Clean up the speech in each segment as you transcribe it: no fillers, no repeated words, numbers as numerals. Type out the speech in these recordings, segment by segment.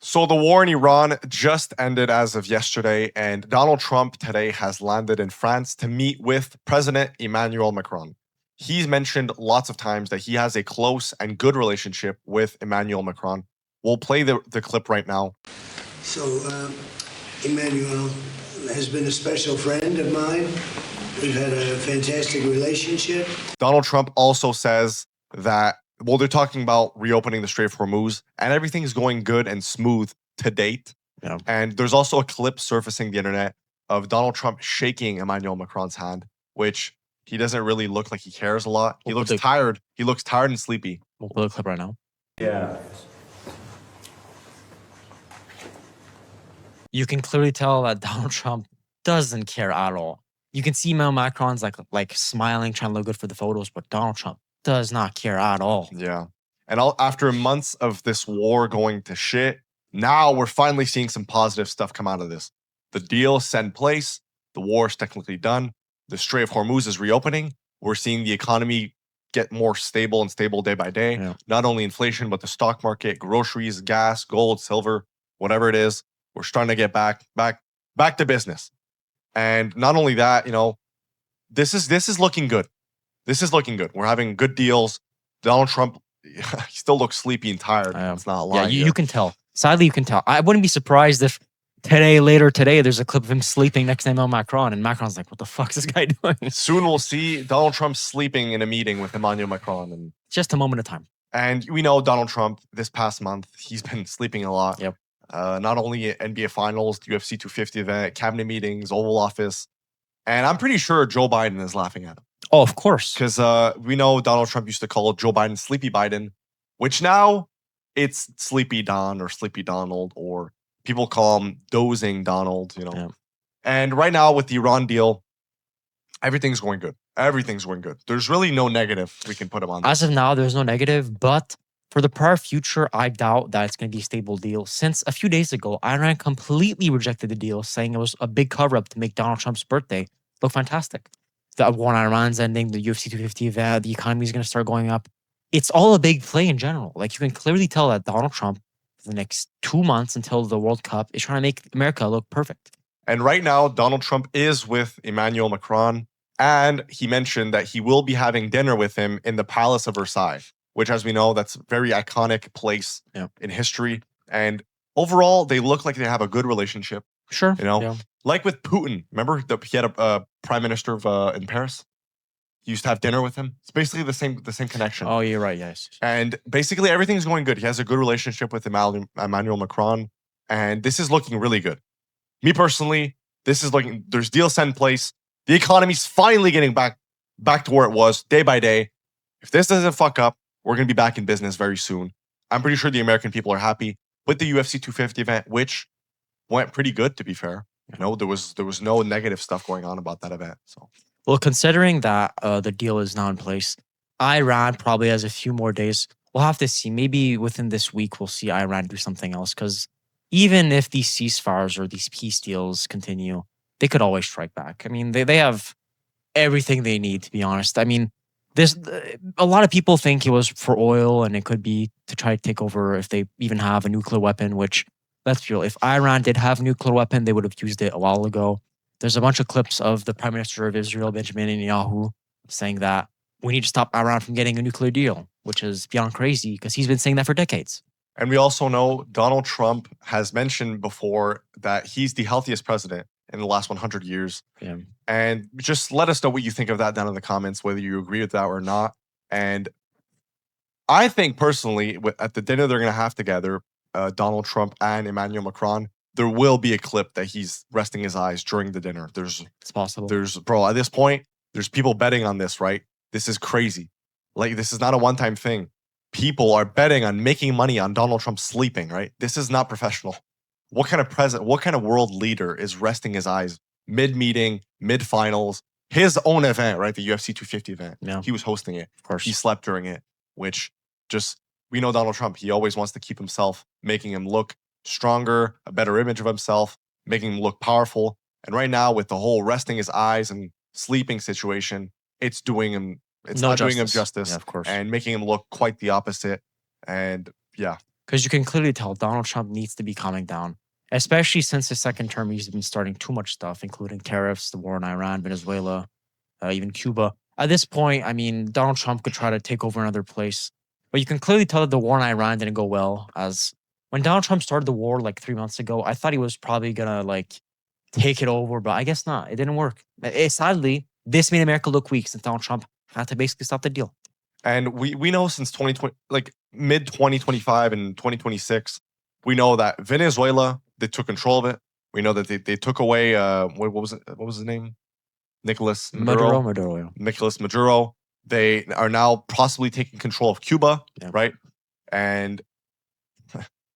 So the war in Iran just ended as of yesterday, and Donald Trump today has landed in France to meet with President Emmanuel Macron. He's mentioned lots of times that he has a close and good relationship with Emmanuel Macron. We'll play the clip right now. So, Emmanuel has been a special friend of mine. We've had a fantastic relationship. Donald Trump also says that, well, they're talking about reopening the Strait of Hormuz, and everything's going good and smooth to date. Yeah. And there's also a clip surfacing the internet of Donald Trump shaking Emmanuel Macron's hand, which he doesn't really look like he cares a lot. He looks tired. He looks tired and sleepy. We'll play the clip right now. Yeah. You can clearly tell that Donald Trump doesn't care at all. You can see Emmanuel Macron's like smiling, trying to look good for the photos, but Donald Trump does not care at all. Yeah. And after months of this war going to shit, now we're finally seeing some positive stuff come out of this. The deal is set in place. The war is technically done. The Strait of Hormuz is reopening. We're seeing the economy get more stable and stable day by day. Yeah. Not only inflation, but the stock market, groceries, gas, gold, silver, whatever it is. We're starting to get back to business. And not only that, this is looking good. This is looking good. We're having good deals. Donald Trump, he still looks sleepy and tired. It's not lying. Yeah, you can tell. Sadly, you can tell. I wouldn't be surprised if later today, there's a clip of him sleeping next to Emmanuel Macron, and Macron's like, what the fuck is this guy doing? Soon we'll see Donald Trump sleeping in a meeting with Emmanuel Macron. And just a moment of time. And we know Donald Trump, this past month, he's been sleeping a lot. Yep. Not only at NBA Finals, UFC 250 event, cabinet meetings, Oval Office. And I'm pretty sure Joe Biden is laughing at him. Oh, of course. Because we know Donald Trump used to call Joe Biden Sleepy Biden, which now it's Sleepy Don or Sleepy Donald, or people call him Dozing Donald, Yeah. And right now with the Iran deal, everything's going good. Everything's going good. There's really no negative we can put him on. As of now, there's no negative, but for the prior future, I doubt that it's going to be a stable deal. Since a few days ago, Iran completely rejected the deal, saying it was a big cover-up to make Donald Trump's birthday look fantastic. The war in Iran's ending, the UFC 250 event, the economy is going to start going up. It's all a big play in general. Like, you can clearly tell that Donald Trump, for the next 2 months until the World Cup, is trying to make America look perfect. And right now, Donald Trump is with Emmanuel Macron, and he mentioned that he will be having dinner with him in the Palace of Versailles, which, as we know, that's a very iconic place in history. And overall, they look like they have a good relationship. Sure. Like with Putin. Remember he had a prime minister in Paris? He used to have dinner with him. It's basically the same connection. Oh, you're right. Yes. And basically everything's going good. He has a good relationship with Emmanuel Macron, and this is looking really good. Me personally, there's deals set in place. The economy's finally getting back to where it was day by day. If this doesn't fuck up, we're going to be back in business very soon. I'm pretty sure the American people are happy with the UFC 250 event, which went pretty good, to be fair. There was no negative stuff going on about that event. So, well, considering that the deal is now in place, Iran probably has a few more days. We'll have to see. Maybe within this week, we'll see Iran do something else. Because even if these ceasefires or these peace deals continue, they could always strike back. I mean, they have everything they need, to be honest. I mean, a lot of people think it was for oil, and it could be to try to take over if they even have a nuclear weapon, which, let's be real, if Iran did have a nuclear weapon, they would have used it a while ago. There's a bunch of clips of the Prime Minister of Israel, Benjamin Netanyahu, saying that we need to stop Iran from getting a nuclear deal, which is beyond crazy because he's been saying that for decades. And we also know Donald Trump has mentioned before that he's the healthiest president in the last 100 years. Yeah. And just let us know what you think of that down in the comments, whether you agree with that or not. And I think personally, at the dinner they're going to have together, Donald Trump and Emmanuel Macron, there will be a clip that he's resting his eyes during the dinner. It's possible. Bro, at this point, there's people betting on this, right? This is crazy. Like, this is not a one-time thing. People are betting on making money on Donald Trump sleeping, right? This is not professional. What kind of world leader is resting his eyes mid-meeting, mid-finals, his own event, right? The UFC 250 event. Yeah. He was hosting it. Of course. He slept during it, which we know Donald Trump, he always wants to keep himself, making him look stronger, a better image of himself, making him look powerful. And right now, with the whole resting his eyes and sleeping situation, it's not doing him justice. Yeah, of course. And making him look quite the opposite. And yeah, because you can clearly tell Donald Trump needs to be calming down, especially since his second term. He's been starting too much stuff, including tariffs, the war in Iran, Venezuela, even Cuba. At this point, I mean, Donald Trump could try to take over another place, but you can clearly tell that the war in Iran didn't go well. As when Donald Trump started the war like 3 months ago, I thought he was probably gonna like take it over, but I guess not. It didn't work. Sadly, this made America look weak since Donald Trump had to basically stop the deal. And we know since 2020, like mid 2025 and 2026, we know that Venezuela, they took control of it. We know that they took away what was it? What was his name? Nicolas Maduro. Maduro. Nicolas Maduro. They are now possibly taking control of Cuba, Yeah. right? And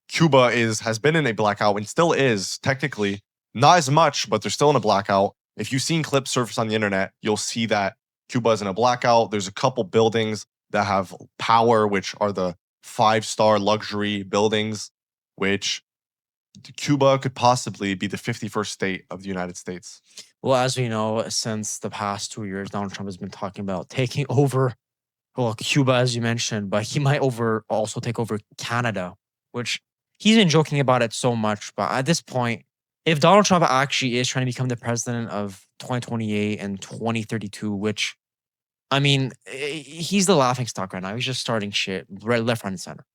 Cuba has been in a blackout and still is technically, not as much, but they're still in a blackout. If you've seen clips surface on the internet, you'll see that Cuba is in a blackout. There's a couple buildings that have power, which are the 5-star luxury buildings, which Cuba could possibly be the 51st state of the United States. Well, as we know, since the past 2 years, Donald Trump has been talking about taking over, well, Cuba, as you mentioned, but he might also take over Canada, which he's been joking about it so much. But at this point, if Donald Trump actually is trying to become the president of 2028 and 2032, which, I mean, he's the laughing stock right now. He's just starting shit right, left, right, and center.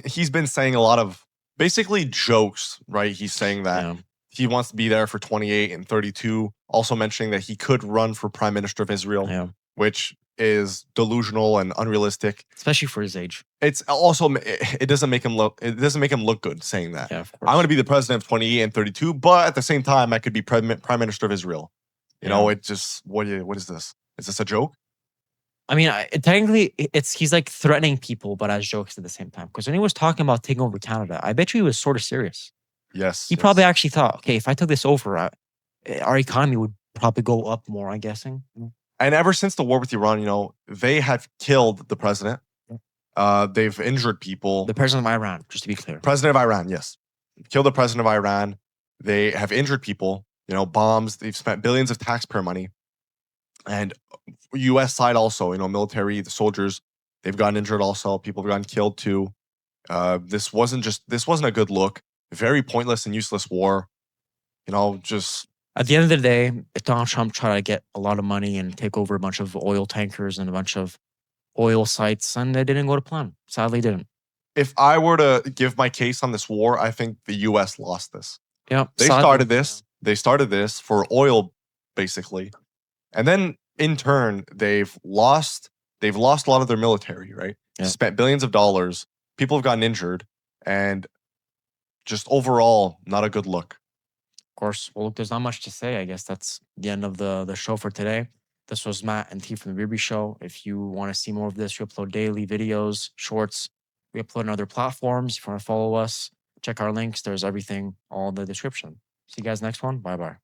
He's been saying a lot of basically jokes, right? He's saying that he wants to be there for 28 and 32. Also mentioning that he could run for prime minister of Israel, which is delusional and unrealistic, especially for his age. It's also, it doesn't make him look good saying that. Yeah, of course. I'm going to be the president of 28 and 32, but at the same time, I could be prime minister of Israel. You know, it just, what is this? Is this a joke? I mean, technically, he's like threatening people, but as jokes at the same time. Because when he was talking about taking over Canada, I bet you he was sort of serious. Yes. He probably actually thought, okay, if I took this over, our economy would probably go up more, I'm guessing. And ever since the war with Iran, you know, they have killed the president. They've injured people. The president of Iran, just to be clear. President of Iran, yes. Killed the president of Iran. They have injured people, you know, bombs. They've spent billions of taxpayer money. And U.S. side also, you know, military, the soldiers, they've gotten injured also. People have gotten killed too. This wasn't a good look. Very pointless and useless war. You know, just... At the end of the day, Donald Trump tried to get a lot of money and take over a bunch of oil tankers and a bunch of oil sites, and it didn't go to plan. Sadly, didn't. If I were to give my case on this war, I think the U.S. lost this. Yeah, They started this. They started this for oil, basically. And then, in turn, they've lost a lot of their military, right? Yeah. Spent billions of dollars. People have gotten injured. And just overall, not a good look. Of course. Well, look, there's not much to say. I guess that's the end of the show for today. This was Matt and T from The Berube Show. If you want to see more of this, we upload daily videos, shorts. We upload on other platforms. If you want to follow us, check our links. There's everything all in the description. See you guys next one. Bye-bye.